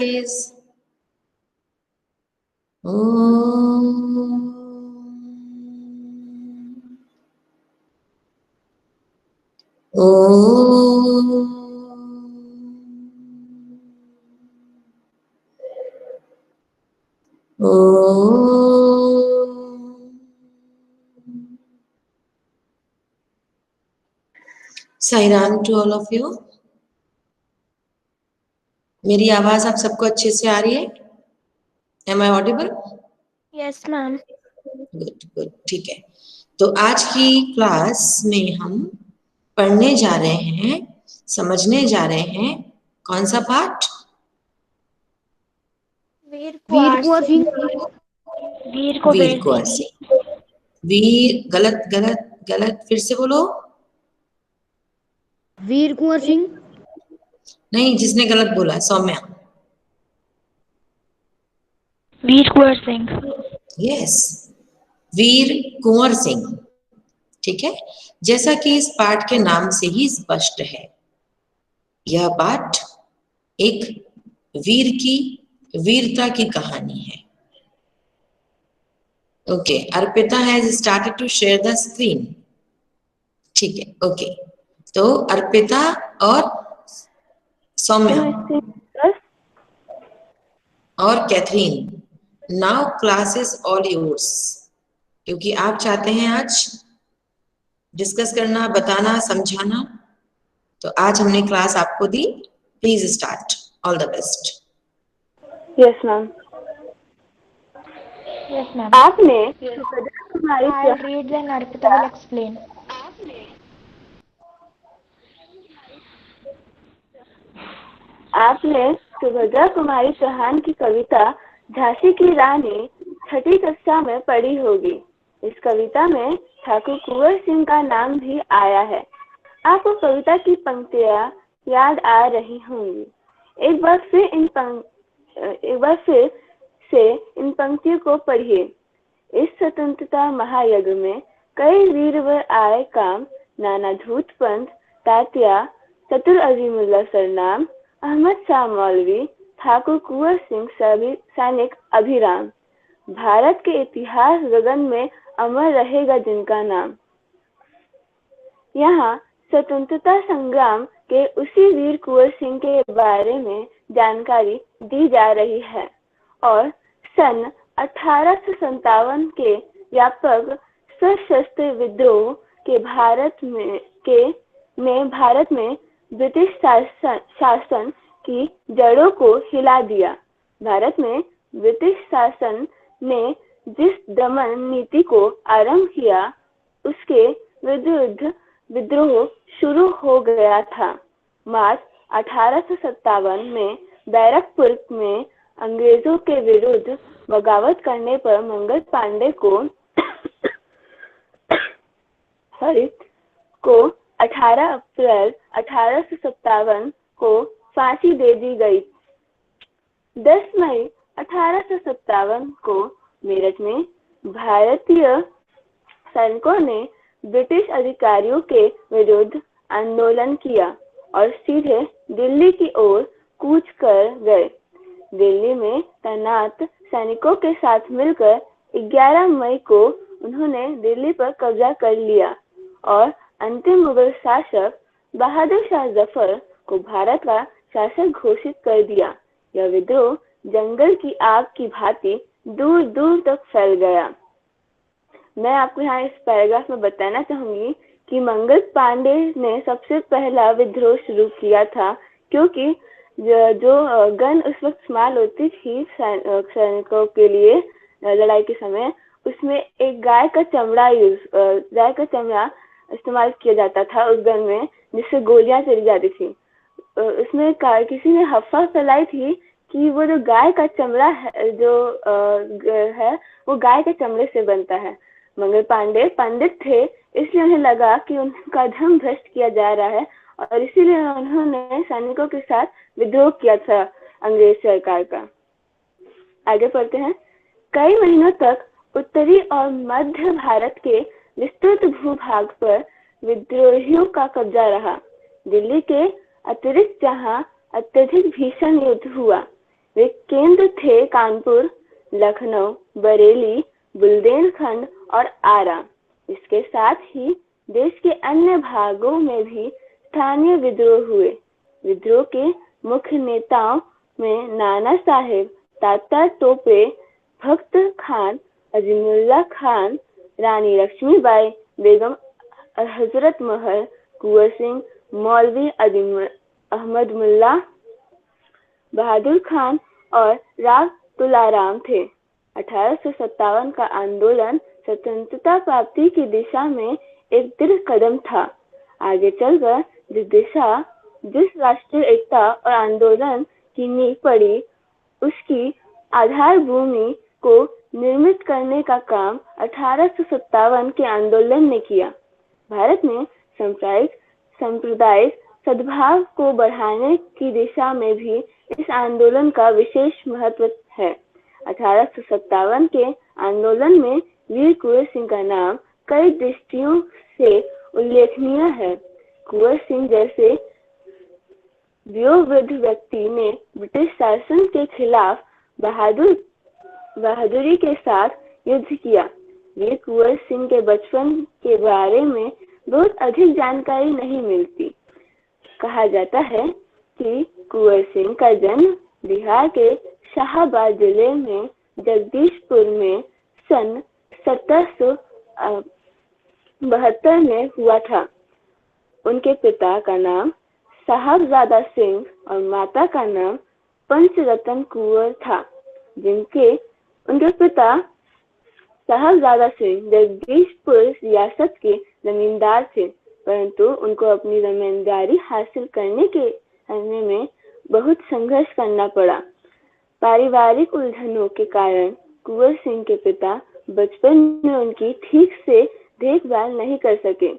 Please. Om. Sairam to all of you. मेरी आवाज आप सबको अच्छे से आ रही है? Am I audible? Yes, ma'am. Good good, ठीक है। तो आज की क्लास में हम पढ़ने जा रहे हैं, समझने जा रहे हैं कौन सा पाठ? वीर कुंवर सिंह। वीर कुंवर सिंह। वीर गलत गलत गलत, फिर से बोलो। वीर कुंवर सिंह। नहीं, जिसने गलत बोला सौम्या। वीर कुंवर सिंह। यस, वीर कुंवर सिंह। ठीक है, जैसा कि इस पाठ के नाम से ही स्पष्ट है, यह पाठ एक वीर की वीरता की कहानी है। Okay, Arpita has started to share the screen. ठीक है, ओके। तो अर्पिता और सौम्या और Catherine, now class is all yours. क्योंकि आप चाहते हैं आज डिस्कस करना, बताना, समझाना, तो आज हमने क्लास आपको दी। Please start. All the best. Yes ma'am. Yes, ma'am. आपने I'll read then Arpita will explain. आपने सुभद्रा कुमारी चौहान की कविता झांसी की रानी छठी कक्षा में पढ़ी होगी। इस कविता में ठाकुर कुंवर सिंह का नाम भी आया है। आपको कविता की पंक्तियां याद आ रही होंगी। एक बार फिर से इन पंक्तियों को पढ़िए। इस स्वतंत्रता महायज्ञ में कई वीरवर आए काम, नाना धूत पंथ, तात्या, चतुर अजीमुल्ला सरनाम, अहमद शाह मौलवी, ठाकुर कुंवर सिंह, सभी सैनिक अभिराम। भारत के इतिहास गगन में अमर रहेगा जिनका नाम। यहाँ स्वतंत्रता संग्राम के उसी वीर कुंवर सिंह के बारे में जानकारी दी जा रही है और सन 1857 के व्यापक सशस्त्र विद्रोह के भारत में ब्रिटिश शासन की जड़ों को हिला दिया। भारत में ब्रिटिश शासन ने जिस दमन नीति को आरंभ किया, उसके विरुद्ध विद्रोह शुरू हो गया था। मार्च 1857 में बैरकपुर में अंग्रेजों के विरुद्ध बगावत करने पर मंगल पांडे को 18 अप्रैल 1857 को फांसी दे दी गई। 10 मई 1857 को मेरठ में भारतीय सैनिकों ने ब्रिटिश अधिकारियों के विरुद्ध आंदोलन किया और सीधे दिल्ली की ओर कूच कर गए। दिल्ली में तैनात सैनिकों के साथ मिलकर 11 मई को उन्होंने दिल्ली पर कब्जा कर लिया और अंतिम मुगल शासक बहादुर शाह जफर को भारत का शासक घोषित कर दिया। यह विद्रोह जंगल की आग की भांति दूर दूर तक फैल गया। मैं आपको यहाँ इस पैराग्राफ में बताना चाहूंगी कि मंगल पांडे ने सबसे पहला विद्रोह शुरू किया था, क्योंकि जो गन उस वक्त इस्तेमाल होती थी सैनिकों के लिए लड़ाई के समय, उसमें एक गाय का चमड़ा इस्तेमाल किया जाता था उस गन में, जिससे गोलियां चली जाती थी। उसमें किसी ने अफवाह फैलाई थी कि वो जो गाय का चमड़ा है वो गाय के चमड़े से बनता है। मंगल पांडे पंडित थे, इसलिए उन्हें लगा कि उनका धर्म भ्रष्ट किया जा रहा है और इसीलिए उन्होंने सैनिकों के साथ विद्रोह किया था अंग्रेज सरकार का। आगे पढ़ते हैं। कई महीनों तक उत्तरी और मध्य भारत के विस्तृत भूभाग पर विद्रोहियों का कब्जा रहा। दिल्ली के अतिरिक्त जहां अत्यधिक भीषण युद्ध हुआ। वे केंद्र थे कानपुर, लखनऊ, बरेली, बुंदेलखंड और आरा। इसके साथ ही देश के अन्य भागों में भी स्थानीय विद्रोह हुए। विद्रोह के मुख्य नेताओं में नाना साहेब, तात्या टोपे, भक्त खान, अजीमुल्ला खान, रानी लक्ष्मीबाई, बेगम हजरत महल, कुंवर सिंह, मौलवी अहमद मुल्ला, बहादुर खान और राव तुलाराम थे। 1857 का आंदोलन स्वतंत्रता प्राप्ति की दिशा में एक दृढ़ कदम था। आगे चलकर जिस राष्ट्रीय एकता और आंदोलन की नींव पड़ी, उसकी आधार भूमि को निर्मित करने का काम 1857 के आंदोलन ने किया। भारत में सांप्रदायिक सद्भाव को बढ़ाने की दिशा में भी इस आंदोलन का विशेष महत्व है। 1857 के आंदोलन में वीर कुंवर सिंह का नाम कई दृष्टियों से उल्लेखनीय है। कुंवर सिंह जैसे वयोवृद्ध व्यक्ति ने ब्रिटिश शासन के खिलाफ बहादुरी के साथ युद्ध किया। वीर कुंवर सिंह के बचपन के बारे में बहुत अधिक जानकारी नहीं मिलती। कहा जाता है कि कुंवर सिंह का जन्म बिहार के शाहाबाद जिले में जगदीशपुर में सन 1772 में हुआ था। उनके पिता का नाम साहबजादा सिंह और माता का नाम पंचरतन कुंवर था। उनके पिता साहबजादा सिंह जगदीशपुर रियासत के जमींदार थे, परंतु उनको अपनी जमींदारी हासिल करने में बहुत संघर्ष करना पड़ा। पारिवारिक उलझनों के कारण कुंवर सिंह के पिता बचपन में उनकी ठीक से देखभाल नहीं कर सके।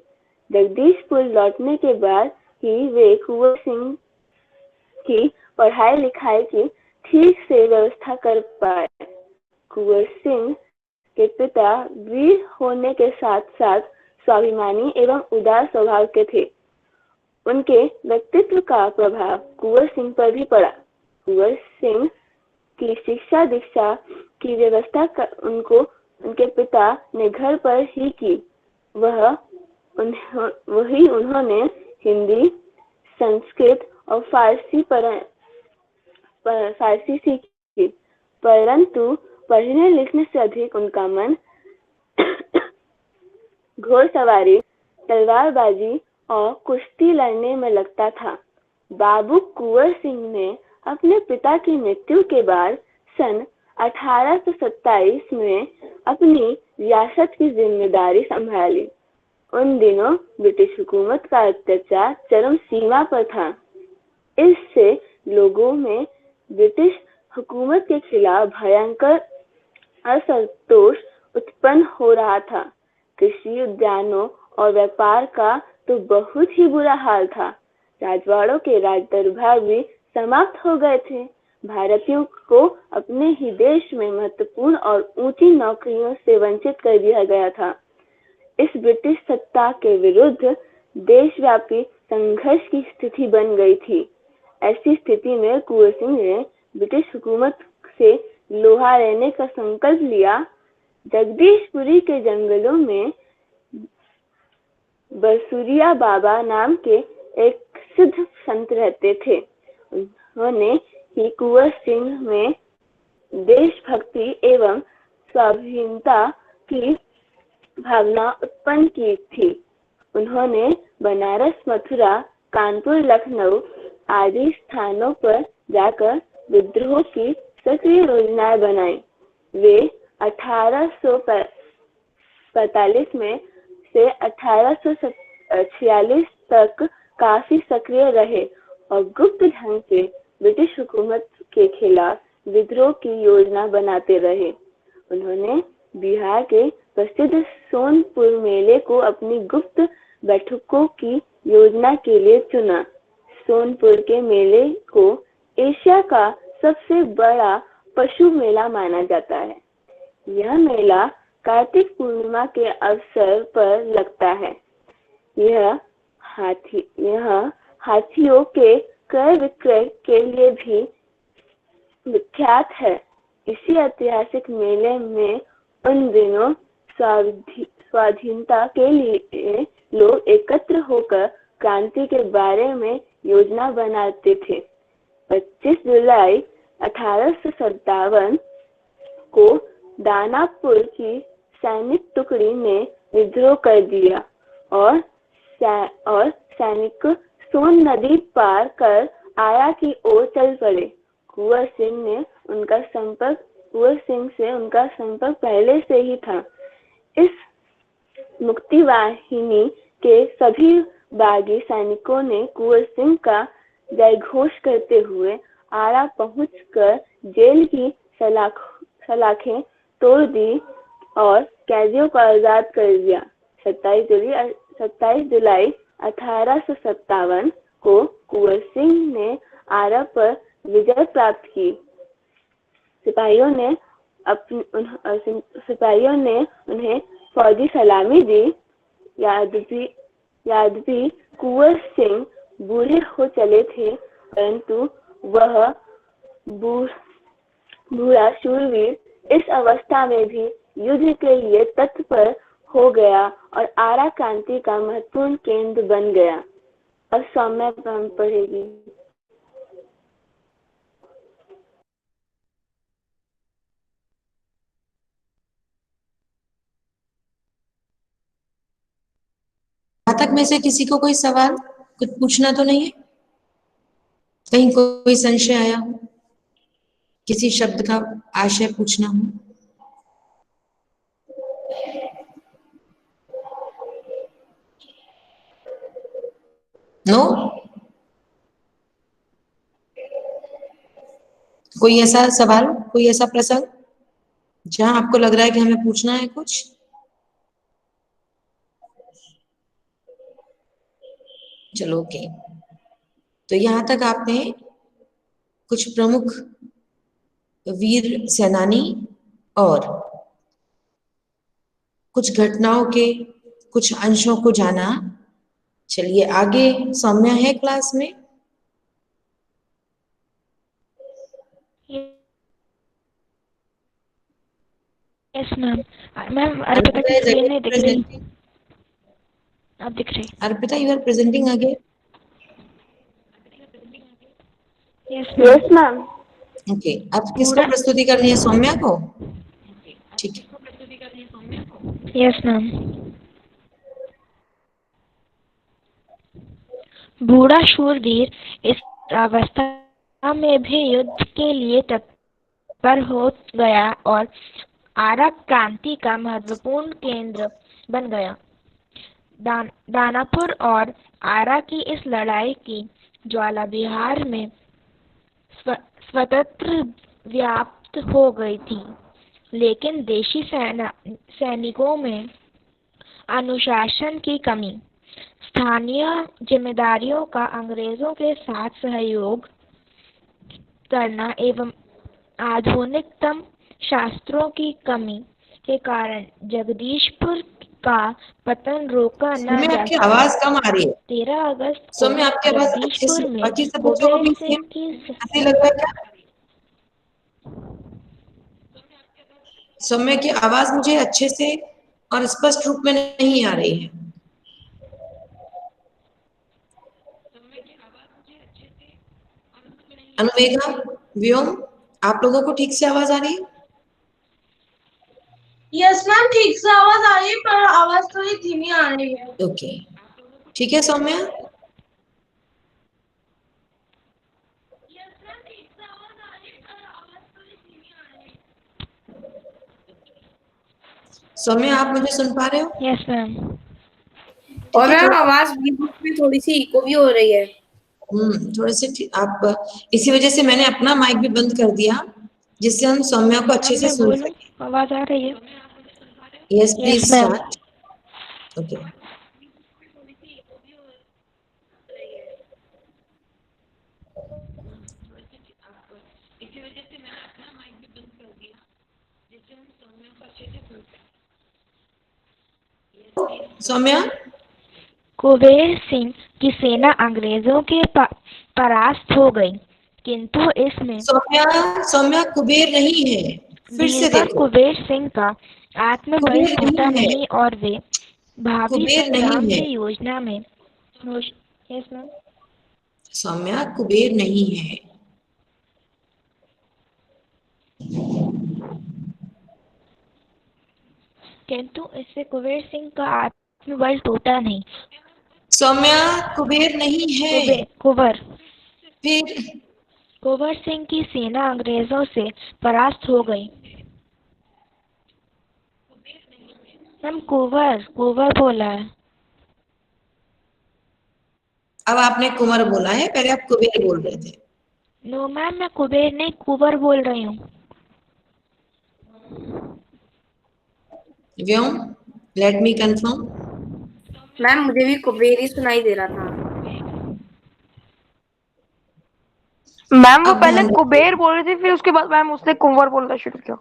जगदीशपुर लौटने के बाद ही वे कुंवर सिंह की पढ़ाई लिखाई की ठीक से व्यवस्था कर पाए। कुंवर सिंह के पिता वीर होने के साथ साथ स्वाभिमानी एवं उदार स्वभाव के थे। उनके व्यक्तित्व का प्रभाव कुंवर सिंह पर भी पड़ा। कुंवर सिंह की शिक्षा दीक्षा की व्यवस्था उनके पिता ने घर पर ही की। उन्होंने हिंदी, संस्कृत और फारसी सीखी, परंतु पढ़ने लिखने से अधिक उनका मन घोड़सवारी, तलवारबाजी और कुश्ती लड़ने में लगता था। बाबू कुंवर सिंह ने अपने पिता की मृत्यु के बाद सन 1827 में अपनी रियासत की जिम्मेदारी संभाली। उन दिनों ब्रिटिश हुकूमत का अत्याचार चरम सीमा पर था। इससे लोगों में ब्रिटिश हुकूमत के खिलाफ भयंकर असंतोष उत्पन्न हो रहा था। कृषि, उद्यानों और व्यापार का तो बहुत ही बुरा हाल था। राजवाड़ों के राज दरबार भी समाप्त हो गए थे। भारतीयों को अपने ही देश में महत्वपूर्ण और ऊंची नौकरियों से वंचित कर दिया गया था। इस ब्रिटिश सत्ता के विरुद्ध देशव्यापी संघर्ष की स्थिति बन गई थी। ऐसी स्थिति में कुंवर सिंह ने ब्रिटिश हुकूमत से लोहा लेने का संकल्प लिया। जगदीशपुरी के जंगलों में बसुरिया बाबा नाम के एक सिद्ध संत रहते थे। उन्होंने ही कुंवर सिंह में देशभक्ति एवं स्वाधीनता की भावना उत्पन्न की थी। उन्होंने बनारस, मथुरा, कानपुर, लखनऊ आदि स्थानों पर जाकर विद्रोह की सक्रिय योजनाएं बनाई। वे 1845 में से 1846 तक काफी सक्रिय रहे और गुप्त ढंग से ब्रिटिश हुकूमत के खिलाफ विद्रोह की योजना बनाते रहे। उन्होंने बिहार के प्रसिद्ध सोनपुर मेले को अपनी गुप्त बैठकों की योजना के लिए चुना। सोनपुर के मेले को एशिया का सबसे बड़ा पशु मेला माना जाता है। यह मेला कार्तिक पूर्णिमा के अवसर पर लगता है। यह हाथियों के क्रय विक्रय के लिए भी विख्यात है। इसी ऐतिहासिक मेले में उन दिनों स्वाधीनता के लिए लोग एकत्र होकर क्रांति के बारे में योजना बनाते थे। 25 जुलाई 1857 को दानापुर की सैनिक टुकड़ी ने विद्रोह कर दिया और सैनिक सोन नदी पार कर आरा की ओर चल पड़े। कुंवर सिंह से उनका संपर्क पहले से ही था। इस मुक्ति वाहिनी के सभी बागी सैनिकों ने कुंवर सिंह का जयघोष करते हुए आरा पहुंचकर जेल की सलाखें तोड़ दी और कैदियों को आजाद कर दिया। 27 जुलाई 1857 को कुंवर सिंह ने आरा पर विजय प्राप्त की। सिपाहियों ने उन्हें फौजी सलामी दी। यद्यपि कुंवर सिंह बूढ़े हो चले थे, परंतु वह बूढ़ा शूरवीर इस अवस्था में भी युद्ध के लिए तत्पर हो गया और आरा क्रांति का महत्वपूर्ण केंद्र बन गया। अब सौम्या पढ़ेगी। यहाँ तक में से किसी को कोई सवाल कुछ पूछना तो नहीं है? कहीं कोई संशय आया हो, किसी शब्द का आशय पूछना हो? नो? कोई ऐसा सवाल, कोई ऐसा प्रसंग जहां आपको लग रहा है कि हमें पूछना है कुछ? चलो ओके। तो यहां तक आपने कुछ प्रमुख वीर सेनानी और कुछ घटनाओं के कुछ अंशों को जाना। चलिए आगे सौम्या है क्लास में। Yes ma'am. मैम अर्पिता की स्क्रीन नहीं दिख रही। अब दिख रही। Arpita, you are presenting again. Yes ma'am. Okay, अब किसको प्रस्तुति करनी है? सौम्या को? ठीक है। Yes ma'am. बूढ़ा शूरवीर इस अवस्था में भी युद्ध के लिए तत्पर हो गया और आरा क्रांति का महत्वपूर्ण केंद्र बन गया। दानापुर और आरा की इस लड़ाई की ज्वाला बिहार में स्वतंत्र व्याप्त हो गई थी, लेकिन देशी सैनिकों में अनुशासन की कमी, स्थानीय जिम्मेदारियों का अंग्रेजों के साथ सहयोग करना एवं आधुनिकतम शास्त्रों की कमी के कारण जगदीशपुर का पतन रोका न जा आपकी सका। आवाज कम आ रही है। 13 अगस्त को सौम्या, आपकी आवाज अच्छे से, जगदीशपुर में बाकी सब बच्चों को भी कुबेर सिंह की ऐसे लग रहा है क्या? सौम्या की आवाज मुझे अच्छे से और स्पष्ट रूप में नहीं आ रही है। अनुवेगा, व्योम, आप लोगों को ठीक से आवाज आ रही है? यस मैम, ठीक से आवाज आ रही है, पर आवाज थोड़ी धीमी आ रही है। ओके, ठीक है सौम्या। सौम्या, आप मुझे सुन पा रहे हो? Yes ma'am. और मैम आवाज बीच में थोड़ी सी इको भी हो रही है। थोड़े से आप, इसी वजह से मैंने अपना माइक भी बंद कर दिया, जिससे हम सौम्या को अच्छे से सुन सकें। आवाज आ रही है? Yes please Yes, ma'am. Start. Okay. Saumya, Kuber Singh की सेना अंग्रेजों के परास्त हो गई। किंतु इसमें सौम्या, सौम्या कुबेर नहीं है, फिर से बीरबल देखो, कुबेर सिंह का आत्मबल कुबेर टूटा नहीं है, नहीं और वे भावी कुबेर नहीं संग्राम है, की योजना में यस मैम सौम्या कुबेर नहीं है। किंतु इससे कुबेर सिंह का आत्मबल टूटा नहीं। सौम्या कुबेर नहीं है, कुंवर फिर कुंवर सिंह की सेना अंग्रेजों से परास्त हो गई। मैम कुंवर कुंवर बोला है। अब आपने कुंवर बोला है, पहले आप कुबेर बोल रहे थे। नो मैम मैं कुबेर नहीं कुंवर बोल रही हूँ। व्योम, लेट मी कंफर्म। मैम मुझे भी कुबेर ही सुनाई दे रहा था। मैम वो अब पहले ध्यान दीजिए। कुबेर बोल रही थी, फिर उसके बाद मैम उसने कुंवर बोलना शुरू किया।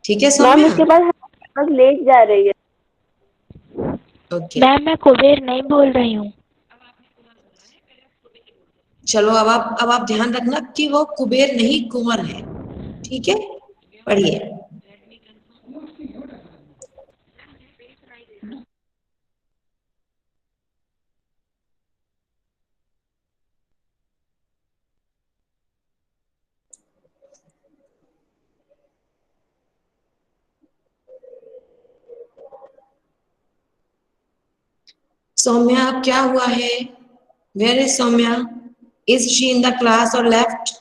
ठीक है मैम सौम्या, उसके बाद हम लेट जा रही है। ओके। मैम मैं कुबेर नहीं बोल रही हूँ। चलो अब आप ध्यान रखना कि वो कुबेर नहीं कुंवर है, ठीक है, पढ़िए। सौम्या अब क्या हुआ है? Where is Saumya? Is she in the class और लेफ्ट?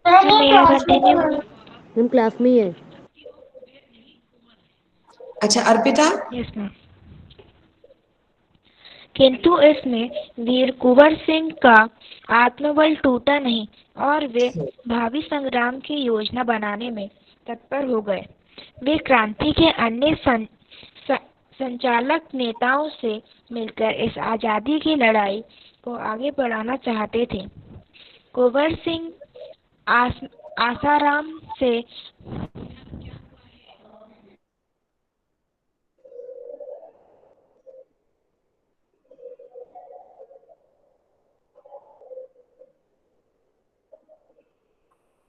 कंटिन्यू। हम क्लास में ही है। अच्छा अर्पिता, यस मैम। किंतु इसमें वीर कुंवर सिंह का आत्मबल टूटा नहीं और वे भावी संग्राम की योजना बनाने में तत्पर हो गए। वे क्रांति के अन्य संचालक नेताओं से मिलकर इस आजादी की लड़ाई को आगे बढ़ाना चाहते थे। कुंवर सिंह आसाराम से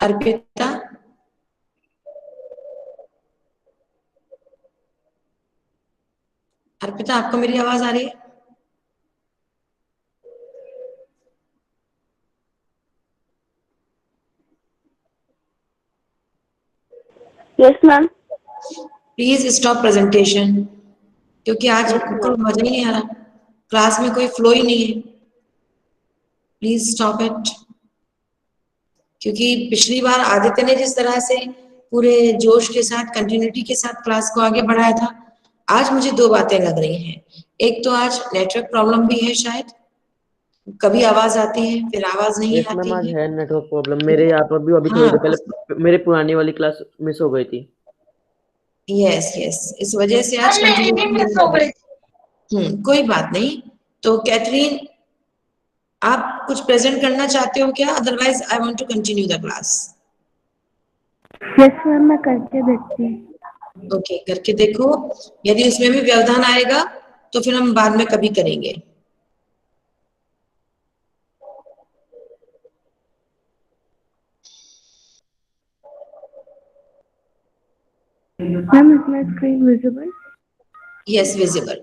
अर्पिता, अर्पिता आपको मेरी आवाज आ रही है? Yes ma'am. Please stop presentation, क्योंकि आज बिल्कुल मजा ही नहीं आ रहा, क्लास में कोई फ्लो ही नहीं है। Please stop it. क्योंकि पिछली बार आदित्य ने जिस तरह से पूरे जोश के साथ कंटिन्यूटी के साथ क्लास को आगे बढ़ाया था, आज मुझे दो बातें लग रही हैं। एक तो आज नेटवर्क प्रॉब्लम भी है शायद, कभी आवाज आती है फिर आवाज नहीं यस मैम, आती आज है। है नेटवर्क प्रॉब्लम मेरे यहाँ पर भी। अभी थोड़ी हाँ, देर पहले मेरी पुरानी वाली क्लास मिस हो गई थी। यस यस, इस वजह से आज कंटिन्यूटी। कोई बात नहीं। तो कैथरीन, आप कुछ प्रेजेंट करना चाहते हो क्या? Otherwise I want to continue the class. Yes ma'am मैं करके देखती हूँ। ओके, करके देखो। यदि उसमें भी व्यवधान आएगा तो फिर हम बाद में कभी करेंगे। Ma'am is my screen visible? Yes, visible.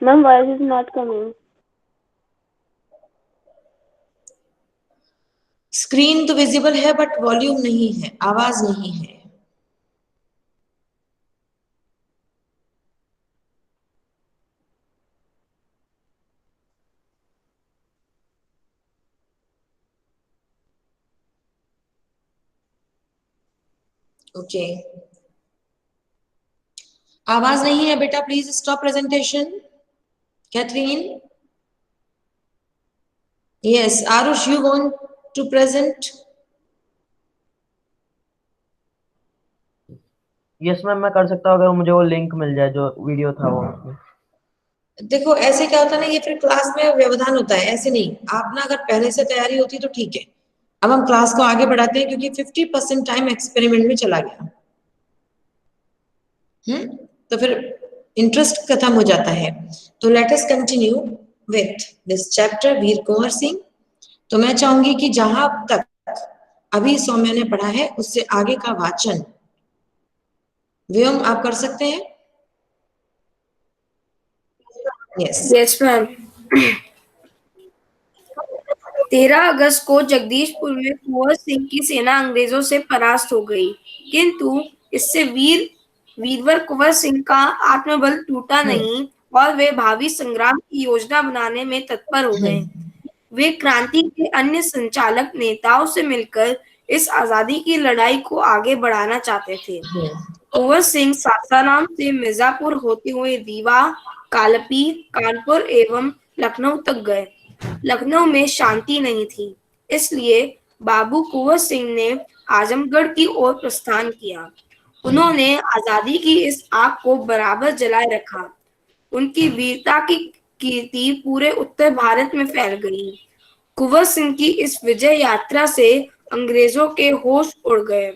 Ma'am voice is not coming. Screen तो विजिबल है बट वॉल्यूम नहीं है, आवाज नहीं है। ओके, आवाज नहीं है बेटा, please stop presentation. Catherine, yes, Aarush you want to present? Yes ma'am, मैं कर सकता हूँ अगर मुझे वो लिंक मिल जाए जो वीडियो था वो उसमें। देखो ऐसे क्या होता है ना, ये फिर क्लास में व्यवधान होता है, ऐसे नहीं। आप ना अगर पहले से तैयारी होती तो ठीक है। अब हम क्लास को आगे बढ़ाते हैं क्योंकि 50% टाइम एक्सपेरिमेंट में चला गया। तो फिर इंटरेस्ट खत्म हो जाता है। तो let us continue with this chapter Veer Kunwar Singh. तो मैं चाहूंगी कि जहां तक अभी सौम्य ने पढ़ा है उससे आगे का वाचन व्योम आप कर सकते हैं। यस। Yes ma'am. 13 अगस्त को जगदीशपुर में कुंवर सिंह की सेना अंग्रेजों से परास्त हो गई, किंतु इससे वीरवर कुंवर सिंह का आत्मबल टूटा नहीं और वे भावी संग्राम की योजना बनाने में तत्पर हो गए। वे क्रांति के अन्य संचालक नेताओं से मिलकर इस आजादी की लड़ाई को आगे बढ़ाना चाहते थे। कुंवर सिंह सासाराम से मिर्जापुर होते हुए रीवा, कालपी, कानपुर एवं लखनऊ तक गए। लखनऊ में शांति नहीं थी, इसलिए बाबू कुंवर सिंह ने आजमगढ़ की ओर प्रस्थान किया। उन्होंने आजादी की इस आग को बराबर जलाए रखा। उनकी वीरता की कीर्ति पूरे उत्तर भारत में फैल गई। कुंवर सिंह की इस विजय यात्रा से अंग्रेजों के होश उड़ गए।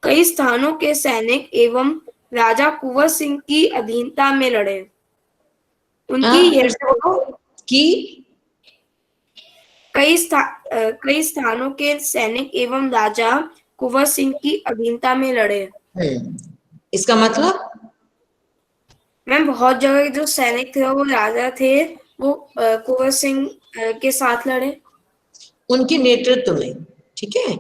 कई स्थानों के सैनिक एवं राजा कुंवर सिंह की अधीनता में लड़े। उनकी यह कि कई स्थानों के सैनिक एवं राजा कुंवर सिंह की अधीनता में लड़े। इसका मतलब मैम बहुत जगह के जो सैनिक थे वो राजा थे, वो कुंवर सिंह के साथ लड़े। उनके नेतृत्व में, ठीक है,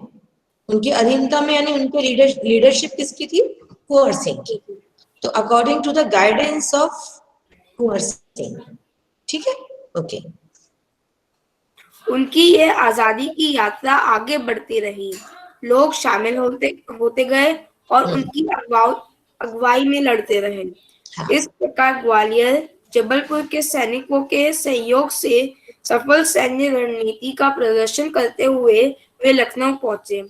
उनकी अधीनता में, यानी उनके लीडरशिप किसकी थी? कुंवर सिंह की। तो according to the guidance of Kunwar Singh, ठीक है, ओके। उनकी यह आजादी की यात्रा आगे बढ़ती रही। लोग शामिल होते गए और उनकी अगुवाई में लड़ते रहे। इस प्रकार ग्वालियर, जबलपुर के सैनिकों के सहयोग से सफल सैन्य रणनीति का प्रदर्शन करते हुए वे लखनऊ पहुंचे।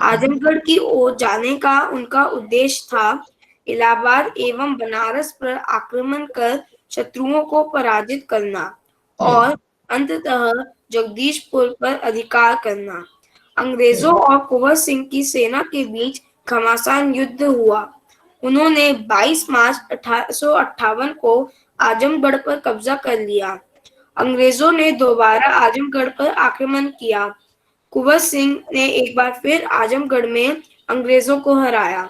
आजमगढ़ की ओर जाने का उनका उद्देश्य था इलाहाबाद एवं बनारस पर आक्रमण कर शत्रुओं को पराजित करना और अंततः जगदीशपुर पर अधिकार करना। अंग्रेजों और कुंवर सिंह की सेना के बीच घमासान युद्ध हुआ। उन्होंने 22 मार्च 1858 को आजमगढ़ पर कब्जा कर लिया। अंग्रेजों ने दोबारा आजमगढ़ पर आक्रमण किया। कुंवर सिंह ने एक बार फिर आजमगढ़ में अंग्रेजों को हराया।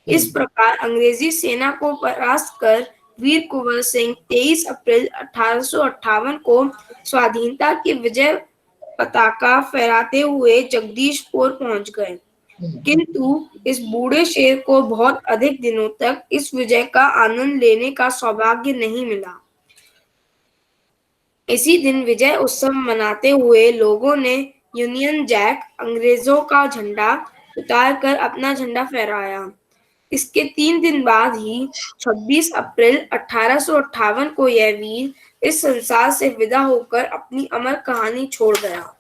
इस प्रकार अंग्रेजी सेना को परास्त कर वीर कुंवर सिंह 23 अप्रैल 1858 को स्वाधीनता की विजय पताका फहराते हुए जगदीशपुर पहुंच गए। किंतु इस बूढ़े शेर को बहुत अधिक दिनों तक इस विजय का आनंद लेने का सौभाग्य नहीं मिला। इसी दिन विजय उत्सव मनाते हुए लोगों ने यूनियन जैक, अंग्रेजों का झंडा उतारकर अपना झंडा फहराया। इसके 3 दिन बाद ही 26 अप्रैल 1858 को यह वीर इस संसार से विदा होकर अपनी अमर कहानी छोड़ गया।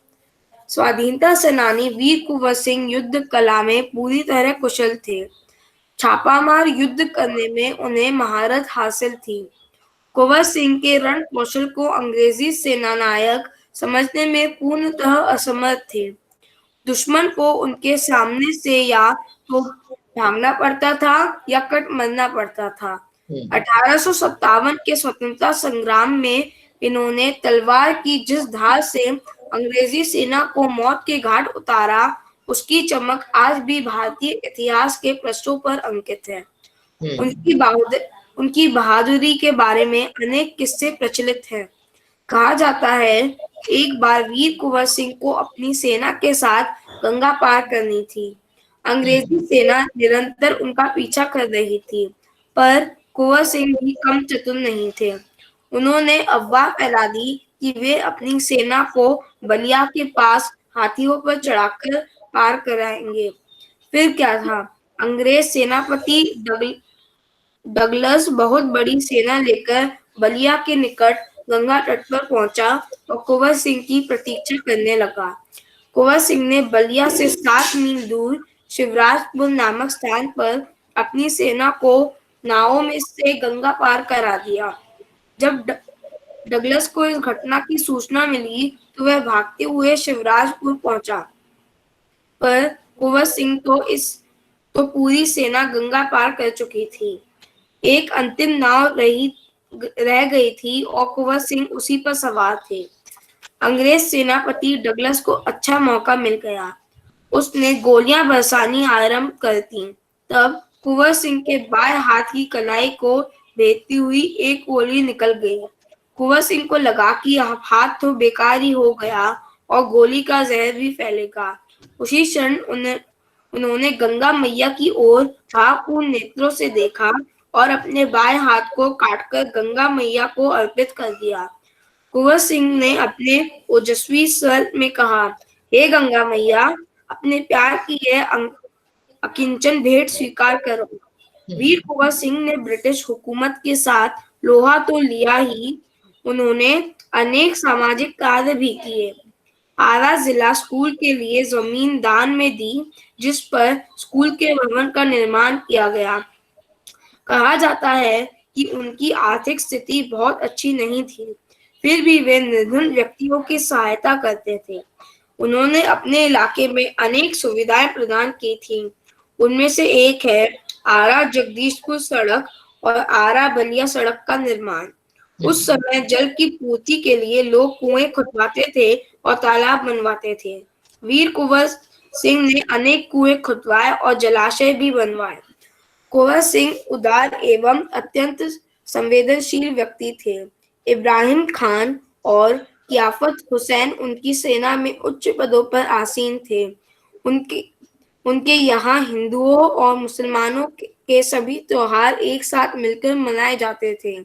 स्वाधीनता सेनानी वीर कुंवर सिंह युद्ध कला में पूरी तरह कुशल थे। छापामार युद्ध करने में उन्हें महारत हासिल थी। कुंवर सिंह के रण कौशल को अंग्रेजी सेनानायक समझने में पूर्णतः असमर्थ थे। दुश्मन को उनके सामने से या तो भागना पड़ता था या कट मरना पड़ता था। 1857 के स्वतंत्रता संग्राम में इन्होंने तलवार की जिस धार से अंग्रेजी सेना को मौत के घाट उतारा, उसकी चमक आज भी भारतीय इतिहास के पृष्ठों पर अंकित है। उनकी बहादुरी के बारे में अनेक किस्से प्रचलित हैं। कहा जाता है एक बार वीर कुंवर सिंह को अपनी सेना के साथ गंगा पार करनी थी। अंग्रेजी सेना निरंतर उनका पीछा कर रही थी, पर कुंवर सिंह भी कम चतुर नहीं थे। उन्होंने अफवाह फैला दी कि वे अपनी सेना को बलिया के पास हाथियों पर चढ़ाकर पार कराएंगे। फिर क्या था, अंग्रेज सेनापति डगलस बहुत बड़ी सेना लेकर बलिया के निकट गंगा तट पर पहुंचा और कुंवर सिंह की प्रतीक्षा करने लगा। कुंवर सिंह ने बलिया से 7 मील दूर शिवराजपुर नामक स्थान पर अपनी सेना को नावों में से गंगा पार करा दिया। जब डगलस को इस घटना की सूचना मिली तो वह भागते हुए शिवराजपुर पहुंचा, पर कुंवर सिंह तो पूरी सेना गंगा पार कर चुकी थी। एक अंतिम नाव रह गई थी और कुंवर सिंह उसी पर सवार थे। अंग्रेज सेनापति डगलस को अच्छा मौका मिल गया। उसने गोलियां बरसानी आरंभ कर दी। तब कुंवर सिंह के बाएं हाथ की कलाई को भेदती हुई एक गोली निकल गई। कुंवर सिंह को लगा कि हाथ तो बेकार ही हो गया और गोली का जहर भी फैलेगा। उसी क्षण उन्होंने गंगा मैया की ओर भावपूर्ण नेत्रों से देखा और अपने बाएं हाथ को काटकर गंगा मैया को अर्पित कर दिया। कुंवर सिंह ने अपने ओजस्वी स्वर में कहा, हे गंगा मैया, अपने प्यार की यह अकिंचन भेंट स्वीकार करो। वीर कुंवर सिंह ने ब्रिटिश हुकूमत के साथ लोहा तो लिया ही, उन्होंने अनेक सामाजिक कार्य भी किए। आरा जिला स्कूल के लिए जमीन दान में दी, जिस पर स्कूल के भवन का निर्माण किया गया। कहा जाता है कि उनकी आर्थिक स्थिति बहुत अच्छी नहीं थी, फिर भी वे निर्धन व्यक्तियों की सहायता करते थे। उन्होंने अपने इलाके में अनेक सुविधाएं प्रदान की थी। उनमें से एक है आरा जगदीशपुर सड़क और आरा बलिया सड़क का निर्माण। उस समय जल की पूर्ति के लिए लोग कुएं खुदवाते थे और तालाब बनवाते थे। वीर कुंवर सिंह ने अनेक कुएं खुदवाए और जलाशय भी बनवाए। कुंवर सिंह उदार एवं अत्यंत संवेदनशील व्यक्ति थे। इब्राहिम खान और कियाफत हुसैन उनकी सेना में उच्च पदों पर आसीन थे। उनके यहाँ हिंदुओं और मुसलमानों के सभी त्योहार एक साथ मिलकर मनाए जाते थे।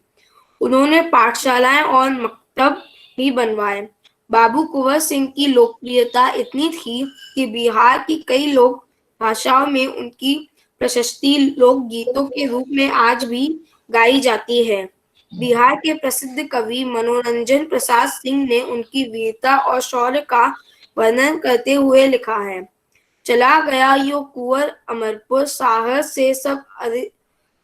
उन्होंने पाठशालाएं और मकतब भी बनवाए। बाबू कुंवर सिंह की लोकप्रियता इतनी थी कि बिहार की कई लोक भाषाओं में उनकी प्रशस्ति लोकगीतों के रूप में आज भी गाई जाती है। बिहार के प्रसिद्ध कवि मनोरंजन प्रसाद सिंह ने उनकी वीरता और शौर्य का वर्णन करते हुए लिखा है, चला गया यो कुंवर अमरपुर, साहस से सब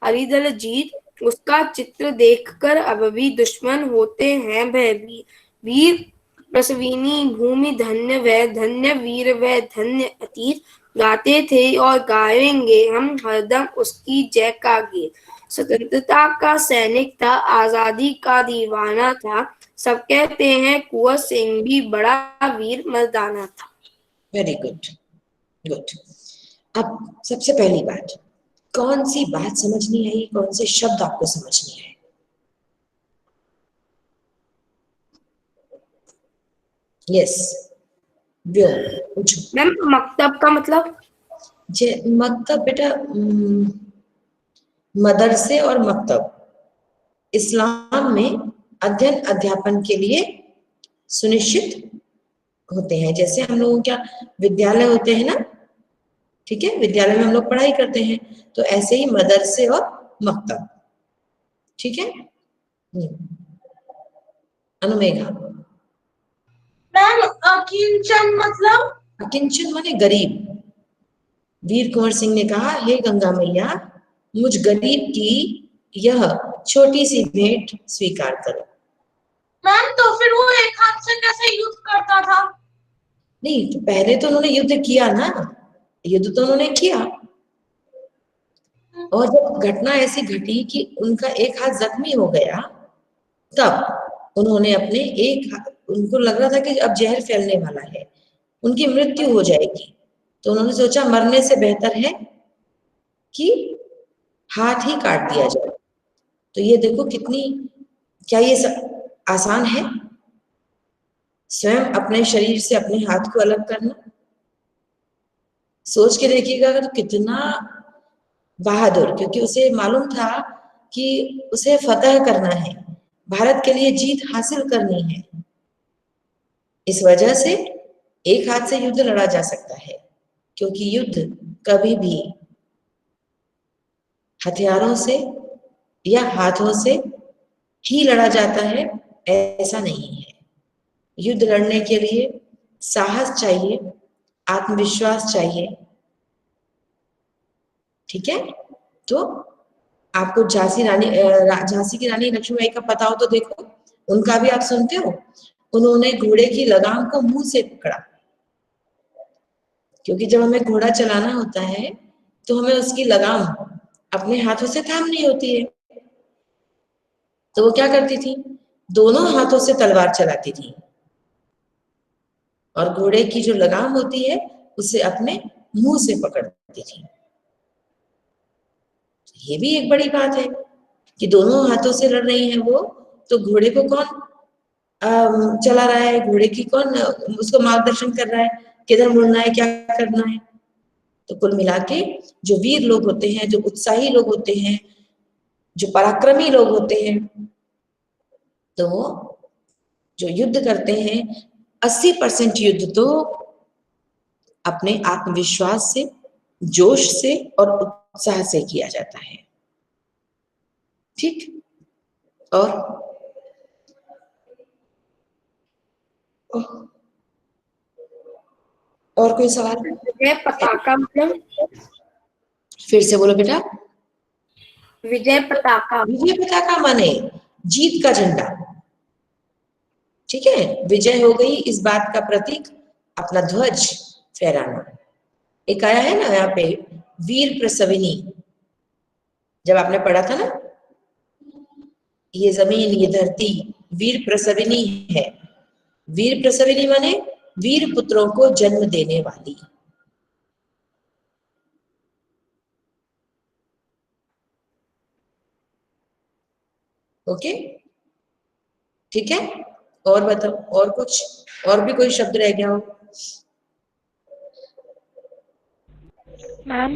अरिदल जीत, उसका चित्र देखकर अब भी दुश्मन होते हैं भयभीत। वीर प्रसविनी भूमि धन्य वह, धन्य वीर वह, धन्य अतीत, गाते थे और गाएंगे हम हरदम उसकी जय का गीत। स्वतंत्रता का सैनिक था, आजादी का दीवाना था, सब कहते हैं कुंवर सिंह भी बड़ा वीर मर्दाना था। Very good, good. अब सबसे पहली बात, कौन सी बात समझ नहीं आई, कौन से शब्द आपको समझ नहीं आए? यस, पूछो। मैम, मकतब का मतलब? मकतब बेटा, मदरसे और मकतब इस्लाम में अध्ययन अध्यापन के लिए सुनिश्चित होते हैं। जैसे हम लोगों क्या विद्यालय होते हैं ना, ठीक है, विद्यालय में हम लोग पढ़ाई करते हैं, तो ऐसे ही मदरसे और मकतब, ठीक है। अनुमेघा। मैम, अकिंचन मतलब? अकिंचन माने गरीब। वीर कुंवर सिंह ने कहा, हे गंगा मैया, मुझ गरीब की यह छोटी सी भेंट स्वीकार करो। मैम, तो फिर वो एक हाथ से कैसे युद्ध करता था? नहीं, तो पहले तो उन्होंने युद्ध किया ना, युद्ध तो उन्होंने किया, और जब घटना ऐसी घटी कि उनका एक हाथ जख्मी हो गया, तब उन्होंने अपने उनको लग रहा था कि अब जहर फैलने वाला है, उनकी मृत्यु हो जाएगी, तो उन्होंने सोचा मरने से बेहतर है कि हाथ ही काट दिया जाए। तो ये देखो कितनी, क्या ये आसान है स्वयं अपने शरीर से अपने हाथ को अलग करना? सोच के देखिएगा तो कितना बहादुर, क्योंकि उसे मालूम था कि उसे फतह करना है, भारत के लिए जीत हासिल करनी है। इस वजह से एक हाथ से युद्ध लड़ा जा सकता है, क्योंकि युद्ध कभी भी हथियारों से या हाथों से ही लड़ा जाता है, ऐसा नहीं है। युद्ध लड़ने के लिए साहस चाहिए, आत्मविश्वास चाहिए, ठीक है। तो आपको झांसी की रानी लक्ष्मीबाई का पता हो तो देखो, उनका भी आप सुनते हो। उन्होंने घोड़े की लगाम को मुंह से पकड़ा, क्योंकि जब हमें घोड़ा चलाना होता है तो हमें उसकी लगाम अपने हाथों से थामनी होती है। तो वो क्या करती थी, दोनों हाथों से तलवार चलाती थी और घोड़े की जो लगाम होती है उसे अपने मुंह से पकड़ती थी। ये भी एक बड़ी बात है कि दोनों हाथों से लड़ रही है वो, तो घोड़े को कौन चला रहा है, घोड़े की कौन उसको मार्गदर्शन कर रहा है, किधर मुड़ना है, क्या करना है। तो कुल मिला के जो वीर लोग होते हैं, जो उत्साही लोग होते हैं, जो पराक्रमी लोग होते हैं, तो वो जो युद्ध करते हैं 80% युद्ध तो अपने आत्मविश्वास से, जोश से और उत्साह से किया जाता है। ठीक, और कोई सवाल? विजय पताका मतलब? फिर से बोलो बेटा। विजय पताका? विजय पताका माने जीत का झंडा। ठीक है, विजय हो गई इस बात का प्रतीक, अपना ध्वज फहराना। एक आया है ना यहाँ पे, वीर प्रसविनी, जब आपने पढ़ा था ना, ये जमीन ये धरती वीर प्रसविनी है। वीर प्रसविनी माने वीर पुत्रों को जन्म देने वाली। ओके, ठीक है। और बताओ, और कुछ, और भी कोई शब्द रह गया हो? मैम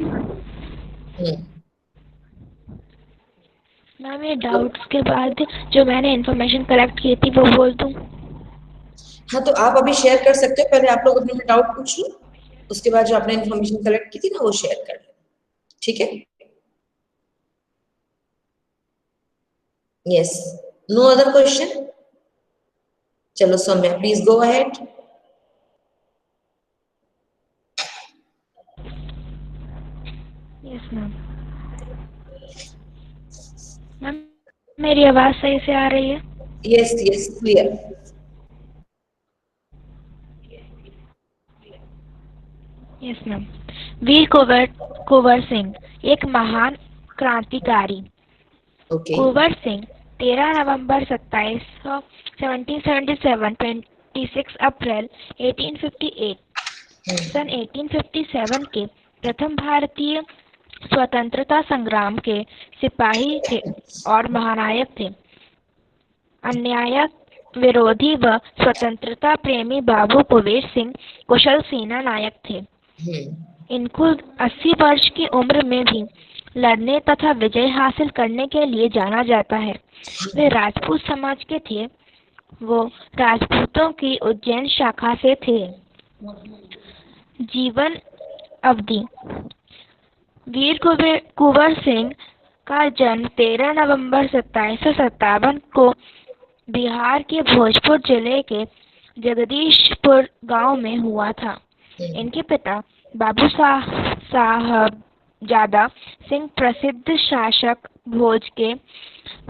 मैम ये डाउट्स के बाद जो मैंने इन्फॉर्मेशन कलेक्ट की थी वो बोल दूं? हाँ, तो आप अभी शेयर कर सकते हो, पहले आप लोग अपने में डाउट पूछ लो, उसके बाद जो आपने इन्फॉर्मेशन कलेक्ट की थी ना वो शेयर कर लो। ठीक है, यस, नो अदर क्वेश्चन? चलो Saumya, please go ahead. Yes ma'am. Ma'am मेरी आवाज सही से आ रही है? Yes yes, clear. Yes ma'am. Veer Kunwar Singh एक महान क्रांतिकारी। ओके, कुंवर सिंह 13 नवंबर 1777 26 अप्रैल 1858 सन 1857 के प्रथम भारतीय स्वतंत्रता संग्राम के सिपाही थे और महानायक थे। अन्याय विरोधी व स्वतंत्रता प्रेमी बाबू कुंवर सिंह कुशल सेना नायक थे। इनको 80 वर्ष की उम्र में भी लड़ने तथा विजय हासिल करने के लिए जाना जाता है। वे राजपूत समाज के थे। वो राजपूतों की उज्जैन शाखा से थे। जीवन अवधि: वीर कुंवर सिंह का जन्म 13 नवंबर 1757 को बिहार के भोजपुर जिले के जगदीशपुर गांव में हुआ था। इनके पिता बाबू साहबजादा सिंह प्रसिद्ध शासक भोज के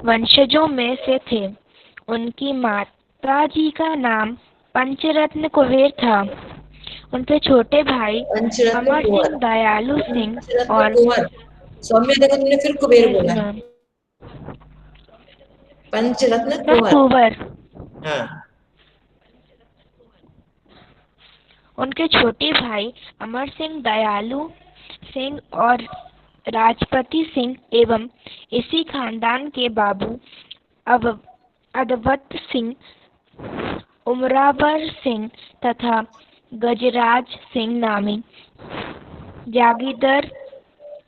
वंशजों में से थे। उनकी माताजी का नाम पंचरत्न कुंवर था। उनके छोटे भाई अमर सिंह, दयालु सिंह और सौम्या, देखो तुमने फिर कुबेर बोला। पंचरत्न कुंवर। हाँ। उनके छोटे भाई अमर सिंह, दयालु सिंह और राजपति सिंह एवं इसी खानदान के बाबू अदवत सिंह, उमरावर सिंह तथा गजराज सिंह नामी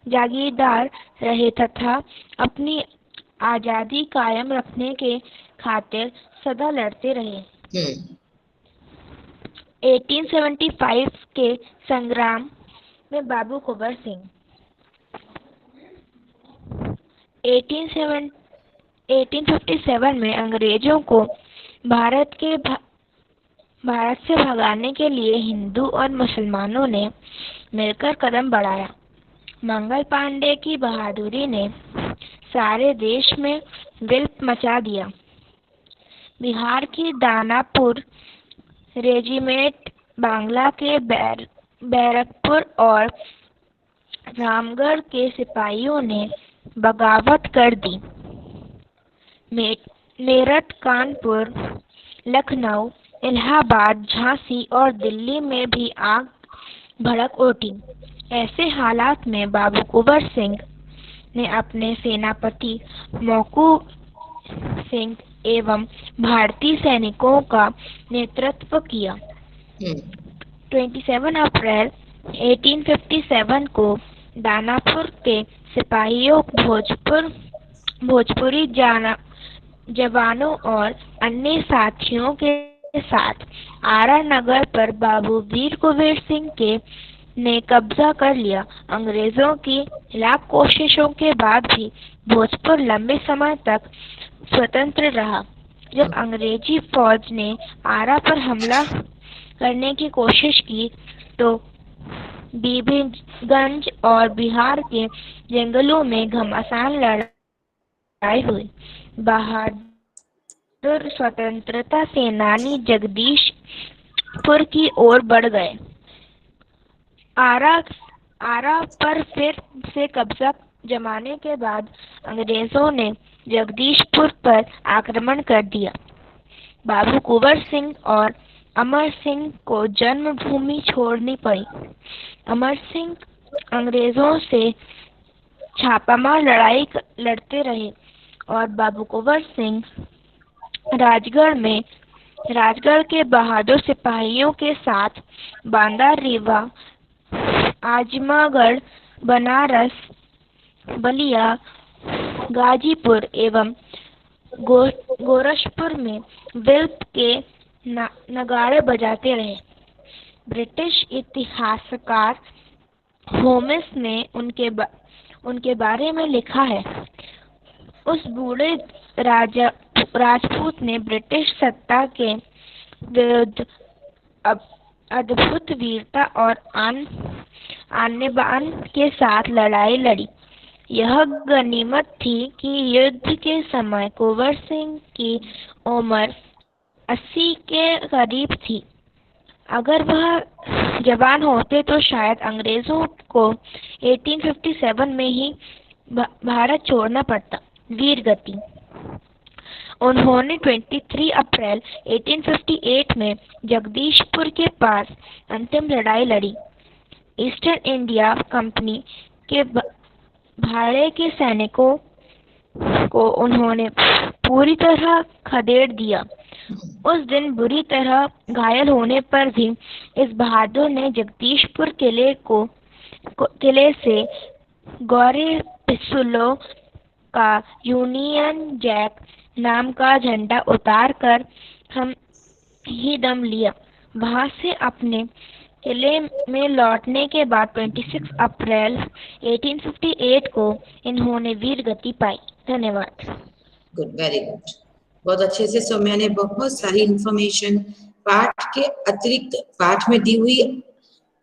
जागीरदार रहे तथा अपनी आजादी कायम रखने के खातिर सदा लड़ते रहे। 1875 के संग्राम में बाबू कुंवर सिंह 1857 में अंग्रेजों को भारत से भगाने के लिए हिंदू और मुसलमानों ने मिलकर कदम बढ़ाया। मंगल पांडे की बहादुरी ने सारे देश में विप्लव मचा दिया। बिहार की दानापुर रेजिमेंट, बांग्ला के बैरकपुर और रामगढ़ के सिपाहियों ने बगावत कर दी। मेरठ, कानपुर, लखनऊ, इलाहाबाद, झांसी और दिल्ली में भी आग भड़क उठी। ऐसे हालात में बाबू कुंवर सिंह ने अपने सेनापति मौकू सिंह एवं भारतीय सैनिकों का नेतृत्व किया। 27 अप्रैल 1857 को दानापुर के सिपाहियों भोजपुरी जवानों और अन्य साथियों के साथ आरा नगर पर बाबू वीर कुंवर सिंह ने कब्जा कर लिया। अंग्रेजों की लाख कोशिशों के बाद भी भोजपुर लंबे समय तक स्वतंत्र रहा। जब अंग्रेजी फौज ने आरा पर हमला करने की कोशिश की तो बीबीगंज और बिहार के जंगलों में घमासान लड़ाई हुई। बहादुर स्वतंत्रता सेनानी जगदीशपुर की ओर बढ़ गए। आरा पर फिर से कब्जा जमाने के बाद अंग्रेजों ने जगदीशपुर पर आक्रमण कर दिया। बाबू कुंवर सिंह और अमर सिंह को जन्मभूमि छोड़नी पड़ी। अमर सिंह अंग्रेजों से छापामार लड़ाई लड़ते रहे और बाबू कुंवर सिंह राजगढ़ के बहादुर सिपाहियों के साथ बांदा, रीवा, आजमगढ़, बनारस, बलिया, गाजीपुर एवं गोरखपुर में विप्लव के नगाड़े बजाते रहे। ब्रिटिश इतिहासकार होम्स ने उनके बारे में लिखा है, उस बूढ़े राजपूत ने ब्रिटिश सत्ता के विरुद्ध अद्भुत वीरता और आन-बान के साथ लड़ाई लड़ी। यह गनीमत थी कि युद्ध के समय कुंवर सिंह की उम्र 80 के करीब थी। अगर वह जवान होते तो शायद अंग्रेजों को 1857 में ही भारत छोड़ना पड़ता। वीरगति। उन्होंने 23 अप्रैल 1858 में जगदीशपुर के पास अंतिम लड़ाई लड़ी। ईस्टर्न इंडिया कंपनी के भाड़े के सैनिकों को उन्होंने पूरी तरह खदेड़ दिया। उस दिन बुरी तरह घायल होने पर भी इस बहादुर ने जगदीशपुर किले से गौरी पिस्तौलों का यूनियन जैक नाम का झंडा उतार कर हम ही दम लिया। वहां से अपने किले में लौटने के बाद 26 अप्रैल 1858 को इन्होंने वीरगति पाई। धन्यवाद। गुड, वेरी गुड, बहुत अच्छे से सौम्या ने बहुत सारी इंफॉर्मेशन पाठ के अतिरिक्त पाठ में दी हुई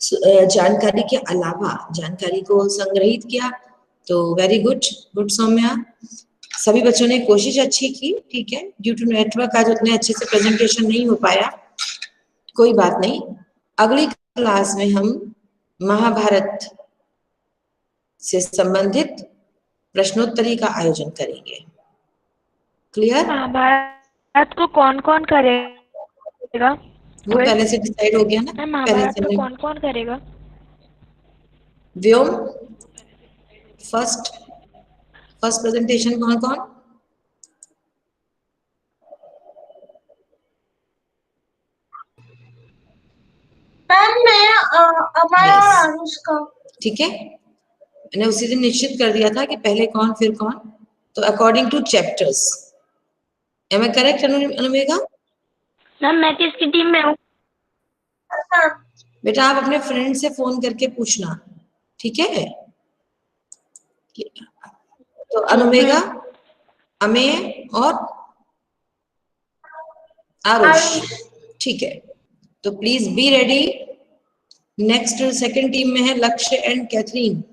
जानकारी के अलावा जानकारी को संग्रहित किया। तो वेरी गुड, गुड सौम्या। सभी बच्चों ने कोशिश अच्छी की, ठीक है। ड्यू टू नेटवर्क आज उतने अच्छे से प्रेजेंटेशन नहीं हो पाया, कोई बात नहीं। अगली क्लास में हम महाभारत से संबंधित प्रश्नोत्तरी का आयोजन करेंगे। क्लियर? महाभारत को कौन कौन करेगा? वो पहले से डिसाइड हो गया ना। महाभारत को कौन कौन करेगा? व्योम फर्स्ट प्रेजेंटेशन कौन कौन? अनुष्का। ठीक है, मैंने उसी दिन निश्चित कर दिया था कि पहले कौन फिर कौन, तो according to chapters. Am I correct अनुमेगा? मैम मैं किसकी टीम में हूँ? बेटा आप अपने फ्रेंड से फोन करके पूछना, ठीक है। तो अनुमेगा, अमेय और आरुष, ठीक है। तो please be ready. Next second team में है लक्ष्य एंड कैथरीन।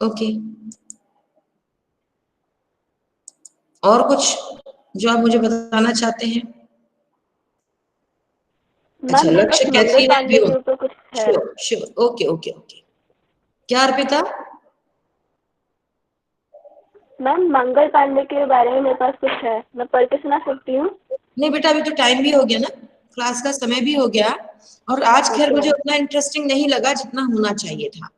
ओके, और कुछ जो आप मुझे बताना चाहते हैं? अच्छा, मैम लक्ष्य, मंगल कैथरीन एंड पांडे के ब्यून। ऊपर कुछ है। Sure sure, okay okay okay. क्या अर्पिता? मैम मंगल पांडे के बारे में मेरे पास कुछ है, मैं पढ़ के सुना सकती हूँ? नहीं बेटा, अभी तो टाइम भी हो गया ना, क्लास का समय भी हो गया, और आज खैर Okay. मुझे उतना इंटरेस्टिंग नहीं लगा जितना होना चाहिए था,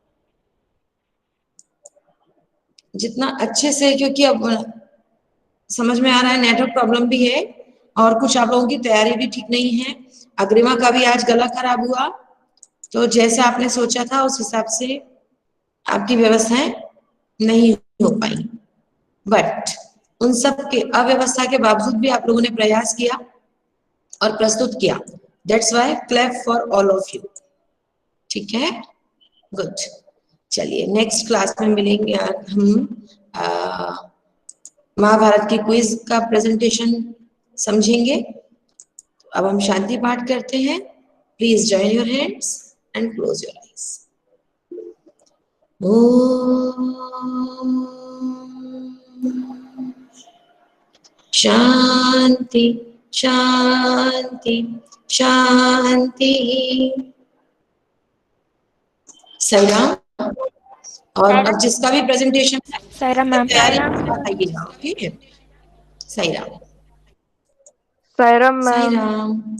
जितना अच्छे से, क्योंकि अब समझ में आ रहा है नेटवर्क प्रॉब्लम भी है और कुछ आप लोगों की तैयारी भी ठीक नहीं है। अग्रिमा का भी आज गला खराब हुआ, तो जैसा आपने सोचा था उस हिसाब से आपकी व्यवस्थाएं नहीं हो पाई, बट उन सब के अव्यवस्था के बावजूद भी आप लोगों ने प्रयास किया और प्रस्तुत किया। That's why clap for all of you. ठीक है, गुड। चलिए नेक्स्ट क्लास में मिलेंगे हम महाभारत की क्विज का प्रेजेंटेशन समझेंगे। अब हम शांति पाठ करते हैं। Please join your hands and close your eyes. शांति शांति शांति। सही राम। और अब जिसका भी प्रेजेंटेशन सायरा मैम। तैयारी बताइएगा। ओके, सही राम। सायरम सही मैम। राम।